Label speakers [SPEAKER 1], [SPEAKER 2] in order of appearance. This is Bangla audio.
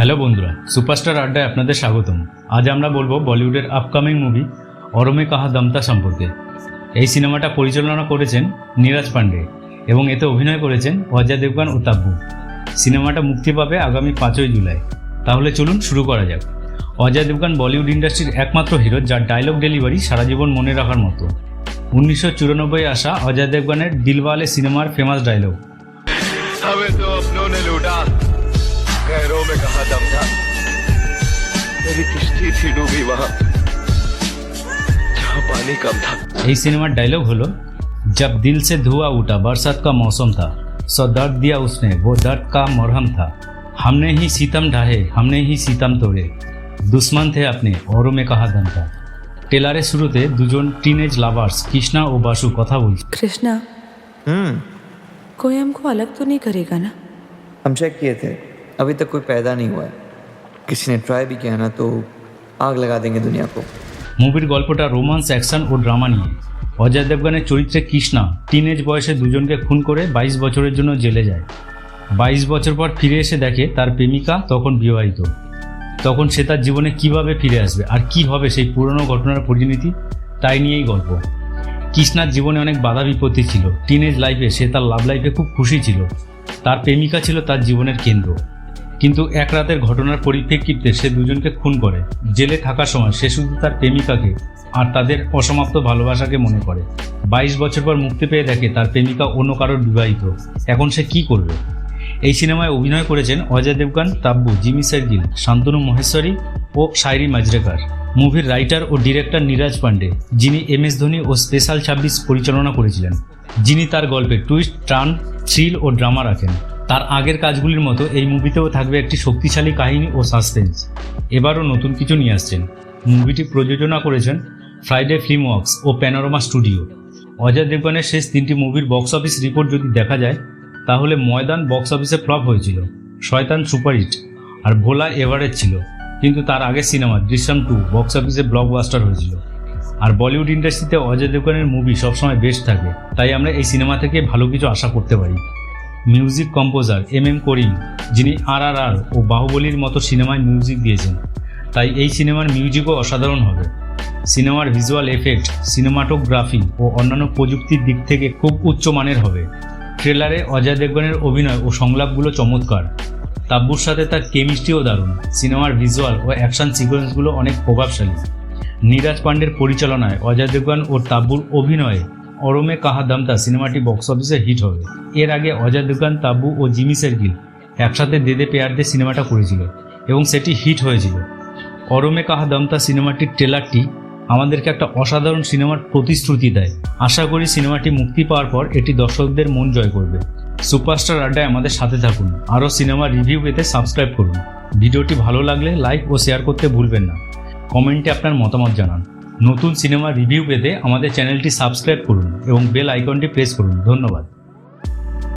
[SPEAKER 1] হ্যালো বন্ধুরা, সুপারস্টার আড্ডায় আপনাদের স্বাগতম। আজ আমরা বলবো বলিউডের আপকামিং মুভি অর মে কাহা দম থা সম্পর্কে। এই সিনেমাটা পরিচালনা করেছেন নীরাজ পান্ডে এবং এতে অভিনয় করেছেন অজয় দেবগন ও তাব্বু। সিনেমাটা মুক্তি পাবে আগামী 5ই জুলাই। তাহলে চলুন শুরু করা যাক। অজয় দেবগন বলিউড ইন্ডাস্ট্রির একমাত্র হিরো যার ডায়লগ ডেলিভারি সারা জীবন মনে রাখার মতো। 1994 আসা অজয় দেবগনের দিলওয়ালে সিনেমার ফেমাস ডায়লগ,
[SPEAKER 2] हमें तो अपनों ने लूटा, गैरों में कहा दम था, मेरी किश्ती थी डूबी वहां जहां पानी कम था।
[SPEAKER 1] এই সিনেমার ডায়লগ হলো, जब दिल से धुआं उठा बरसात का मौसम था, सौ दर्द दिया उसने वो दर्द का मरहम था, हमने ही सितम ढाहे हमने ही सितम तोड़े, दुश्मन थे अपने औरों में कहा दम था। টেলারের শুরুতে দুজন টিনেজ লাভার্স কৃষ্ণা ও বাসু কথা বলছে।
[SPEAKER 3] कृष्णा कोई हमको अलग तो नहीं करेगा ना?
[SPEAKER 4] हम चेक किए थे, अभी तक कोई पैदा नहीं हुआ है। किसी ने ट्राई भी किया ना तो आग लगा देंगे दुनिया को।
[SPEAKER 1] মুভির গল্পটা রোমান্স, অ্যাকশন ও ড্রামা নিয়ে। অজয় দেবগনের চরিত্রে কৃষ্ণা টিনেজ বয়সে দুজনকে খুন করে 22 বছরের জন্য জেলে যায়। 22 বছর পর ফিরে এসে দেখে তার প্রেমিকা তখন বিবাহিত। তখন সে তার জীবনে কিভাবে ফিরে আসবে আর কি হবে সেই পুরনো ঘটনার পরিণতি, তাই নিয়েই গল্প। কৃষ্ণার জীবনে অনেক বাধা বিপত্তি ছিল। টিনেজ লাইফে সে তার লাভ লাইফে খুব খুশি ছিল। তার প্রেমিকা ছিল তার জীবনের কেন্দ্র। কিন্তু এক রাতের ঘটনার পরিপ্রেক্ষিতে সে দুজনকে খুন করে। জেলে থাকার সময় সে শুধু তার প্রেমিকাকে আর তাদের অসমাপ্ত ভালোবাসাকে মনে করে। 22 বছর পর মুক্তি পেয়ে দেখে তার প্রেমিকা অন্য কারোর বিবাহিত। এখন সে কি করবে? এই সিনেমায় অভিনয় করেছেন অজয় দেবগন, তাব্বু, জিমি সেরগিল, শান্তনু মহেশ্বরী ও শায়রি মাজরেকার। মুভির রাইটার ও ডিরেক্টর নীরাজ পান্ডে, যিনি MS ধোনি ও স্পেশাল 26 পরিচালনা করেছিলেন, যিনি তার গল্পে টুইস্ট, টার্ন, থ্রিল ও ড্রামা রাখেন। তার আগের কাজগুলির মতো এই মুভিতেও থাকবে একটি শক্তিশালী কাহিনী ও সাসপেন্স। এবারও নতুন কিছু নিয়ে আসছেন। মুভিটি প্রযোজনা করেছেন ফ্রাইডে ফিল্ম ওয়ার্কস ও প্যানোরামা স্টুডিও। অজয় দেবগনের শেষ 3টি মুভির বক্স অফিস রিপোর্ট যদি দেখা যায়, তাহলে ময়দান বক্স অফিসে ফ্লপ হয়েছিল, শয়তান সুপারহিট আর ভোলা এভারেজ ছিল। কিন্তু তার আগের সিনেমা দৃশ্যম 2 বক্স অফিসে ব্লকবাস্টার হয়েছিল। আর বলিউড ইন্ডাস্ট্রিতে অজয় দেবগনের মুভি সবসময় বেস্ট থাকে, তাই আমরা এই সিনেমা থেকে ভালো কিছু আশা করতে পারি। মিউজিক কম্পোজার MM করিম, যিনি RRR ও বাহুবলীর মতো সিনেমায় মিউজিক দিয়েছেন, তাই এই সিনেমার মিউজিকও অসাধারণ হবে। সিনেমার ভিজুয়াল এফেক্ট, সিনেমাটোগ্রাফি ও অন্যান্য প্রযুক্তির দিক থেকে খুব উচ্চমানের হবে। ট্রেলারে অজয় দেবগনের অভিনয় ও সংলাপগুলো চমৎকার। তাব্বুর সাথে তার কেমিস্ট্রিও দারুণ। সিনেমার ভিজুয়াল ও অ্যাকশন সিকোয়েন্সগুলো অনেক প্রভাবশালী। নীরাজ পান্ডের পরিচালনায় অজয় দেবগন ও তাব্বুর অভিনয়ে অর মে কাহা দম থা সিনেমাটি বক্স অফিসে হিট হবে। এর আগে অজয় দেবগন, তাব্বু ও জিমি সেরগিল একসাথে দে দে পেয়ার দে সিনেমাটা করেছিল এবং সেটি হিট হয়েছিল। অর মে কাহা দম থা সিনেমাটির ট্রেলারটি আমাদেরকে একটা অসাধারণ সিনেমার প্রতিশ্রুতি দেয়। আশা করি সিনেমাটি মুক্তি পাওয়ার পর এটি দর্শকদের মন জয় করবে। সুপারস্টার আড্ডায় আমাদের সাথে থাকুন। আরও সিনেমা রিভিউ পেতে সাবস্ক্রাইব করুন। ভিডিওটি ভালো লাগলে লাইক ও শেয়ার করতে ভুলবেন না। কমেন্টে আপনার মতামত জানান। নতুন সিনেমা রিভিউ পেতে আমাদের চ্যানেলটি সাবস্ক্রাইব করুন এবং বেল আইকনটি প্রেস করুন। ধন্যবাদ।